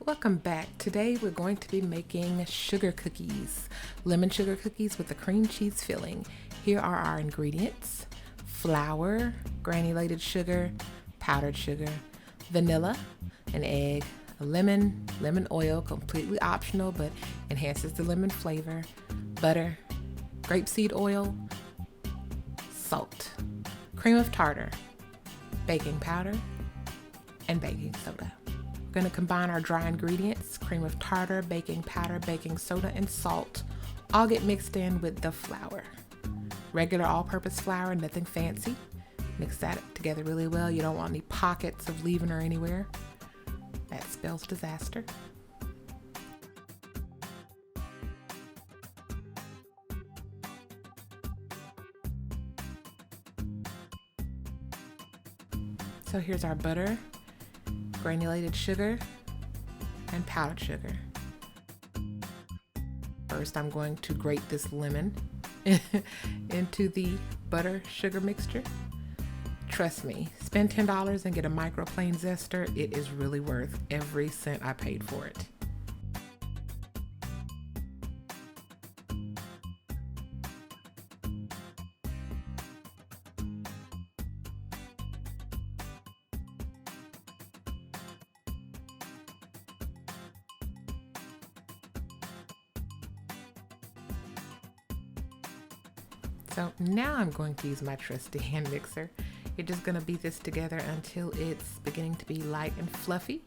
Welcome back. Today we're going to be making sugar cookies, lemon sugar cookies with a cream cheese filling. Here are our ingredients: flour, granulated sugar, powdered sugar, vanilla, an egg, a lemon oil, completely optional but enhances the lemon flavor, butter, grapeseed oil, salt, cream of tartar, baking powder, and baking soda. We're going to combine our dry ingredients: cream of tartar, baking powder, baking soda, and salt, all get mixed in with the flour. Regular all-purpose flour, nothing fancy. Mix that together really well. You don't want any pockets of leaven or anywhere. That spells disaster. So here's our butter, granulated sugar, and powdered sugar. First, I'm going to grate this lemon into the butter sugar mixture. Trust me, spend $10 and get a microplane zester. It is really worth every cent I paid for it. So now I'm going to use my trusty hand mixer. You're just going to beat this together until it's beginning to be light and fluffy.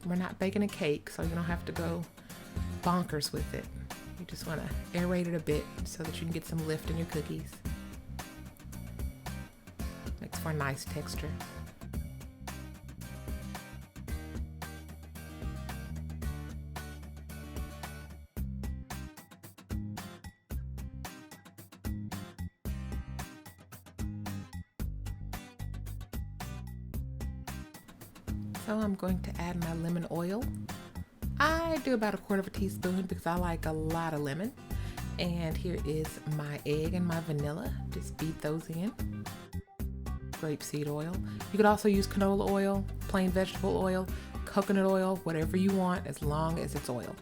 We're not baking a cake, so you don't have to go bonkers with it. You just want to aerate it a bit so that you can get some lift in your cookies. Makes for a nice texture. So I'm going to add my lemon oil. I do about 1/4 teaspoon because I like a lot of lemon. And here is my egg and my vanilla. Just beat those in. Grapeseed oil. You could also use canola oil, plain vegetable oil, coconut oil, whatever you want, as long as it's oil.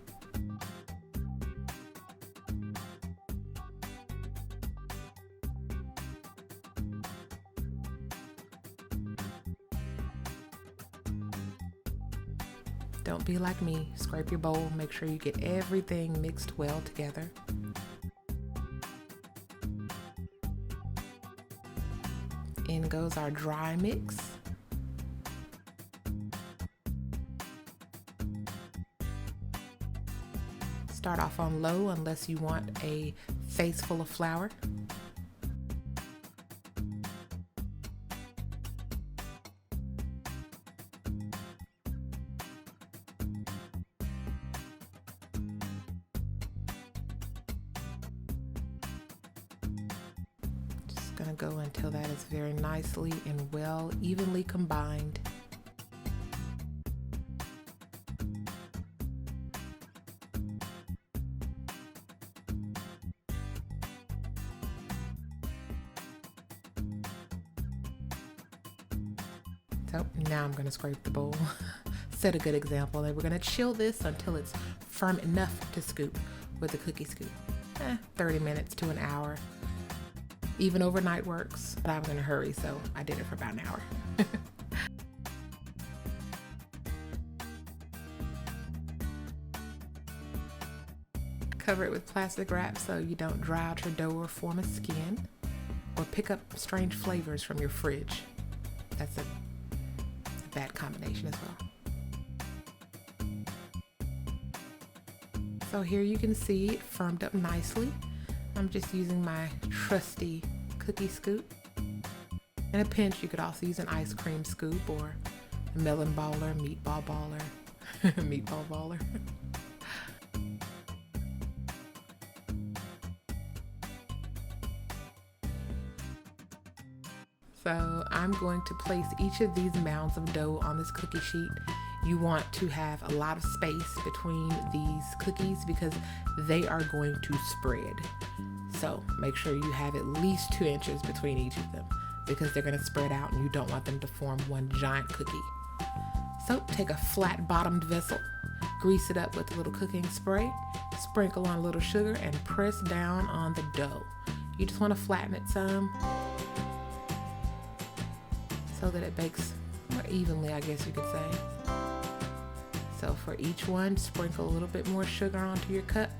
Don't be like me. Scrape your bowl. Make sure you get everything mixed well together. In goes our dry mix. Start off on low unless you want a face full of flour. Gonna go until that is very nicely and well evenly combined. So now I'm gonna scrape the bowl. Set a good example. Then we're gonna chill this until it's firm enough to scoop with a cookie scoop. 30 minutes to an hour. Even overnight works, but I was in a hurry, so I did it for about an hour. Cover it with plastic wrap so you don't dry out your dough or form a skin, or pick up strange flavors from your fridge. That's a bad combination as well. So here you can see it firmed up nicely. I'm just using my trusty cookie scoop. In a pinch, you could also use an ice cream scoop or a melon baller, meatball baller, meatball baller. So I'm going to place each of these mounds of dough on this cookie sheet You want to have a lot of space between these cookies because they are going to spread. So make sure you have at least 2 inches between each of them because they're going to spread out and you don't want them to form one giant cookie. So take a flat bottomed vessel, grease it up with a little cooking spray, sprinkle on a little sugar, and press down on the dough. You just want to flatten it some so that it bakes more evenly, I guess you could say. So for each one, sprinkle a little bit more sugar onto your cup,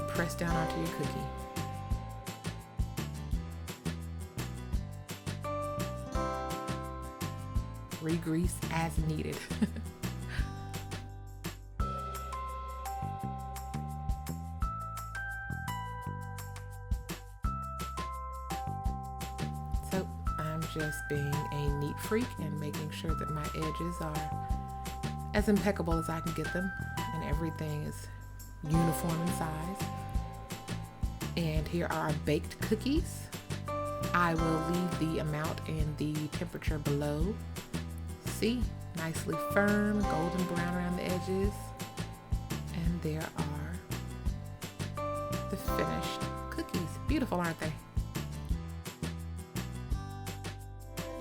press down onto your cookie. Re-grease as needed. So I'm just being a neat freak and making sure that my edges are as impeccable as I can get them and everything is uniform in size. And here are our baked cookies. I will leave the amount and the temperature below. See, nicely firm, golden brown around the edges. And there are the finished cookies. Beautiful, aren't they?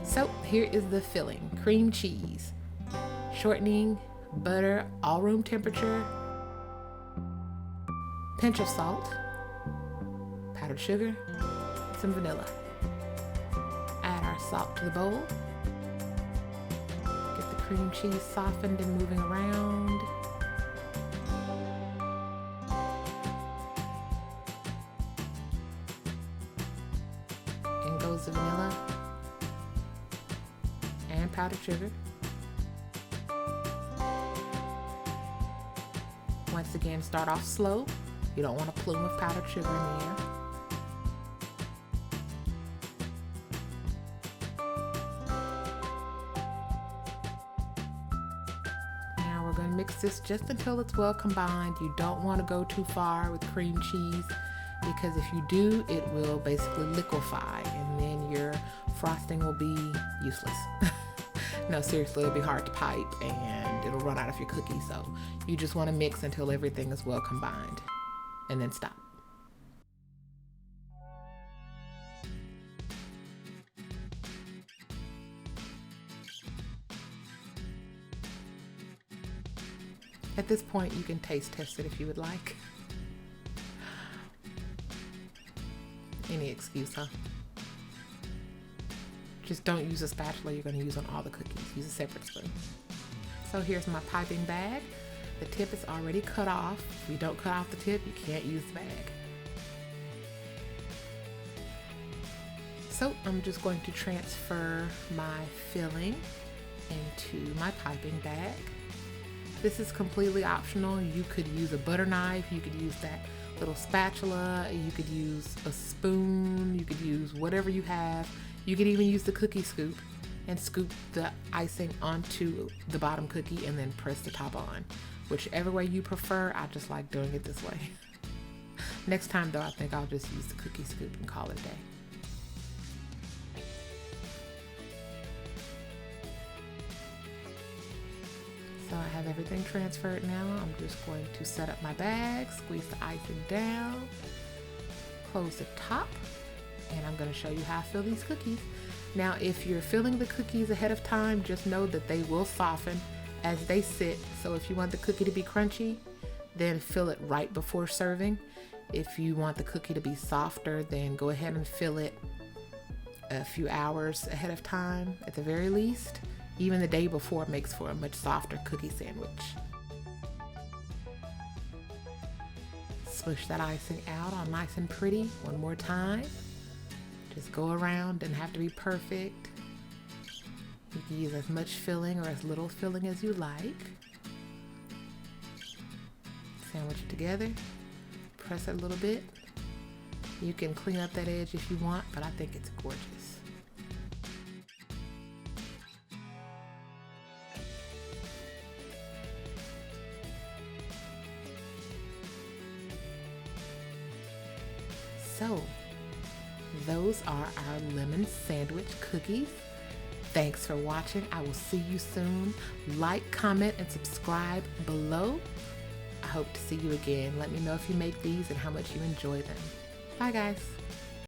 So here is the filling. Cream cheese, shortening, butter, all room temperature, pinch of salt, powdered sugar, some vanilla. Add our salt to the bowl. Get the cream cheese softened and moving around. In goes the vanilla and powdered sugar. Once again, start off slow. You don't want a plume of powdered sugar in the air. Now we're going to mix this just until it's well combined. You don't want to go too far with cream cheese because if you do, it will basically liquefy and then your frosting will be useless. No, seriously, it'll be hard to pipe and it'll run out of your cookies. So you just want to mix until everything is well combined and then stop. At this point, you can taste test it if you would like. Any excuse, huh? Just don't use a spatula you're going to use on all the cookies. Use a separate spoon. So here's my piping bag. The tip is already cut off. If you don't cut off the tip, you can't use the bag. So I'm just going to transfer my filling into my piping bag. This is completely optional. You could use a butter knife. You could use that little spatula. You could use a spoon. You could use whatever you have. You could even use the cookie scoop and scoop the icing onto the bottom cookie and then press the top on. Whichever way you prefer, I just like doing it this way. Next time though, I think I'll just use the cookie scoop and call it a day. So I have everything transferred now. I'm just going to set up my bag, squeeze the icing down, close the top, and I'm going to show you how I fill these cookies. Now, if you're filling the cookies ahead of time, just know that they will soften as they sit. So if you want the cookie to be crunchy, then fill it right before serving. If you want the cookie to be softer, then go ahead and fill it a few hours ahead of time at the very least. Even the day before makes for a much softer cookie sandwich. Swish that icing out all nice and pretty one more time. Just go around, doesn't have to be perfect. You can use as much filling or as little filling as you like. Sandwich it together, press it a little bit. You can clean up that edge if you want, but I think it's gorgeous. So, those are our lemon sandwich cookies. Thanks for watching. I will see you soon. Like, comment, and subscribe below. I hope to see you again. Let me know if you make these and how much you enjoy them. Bye, guys.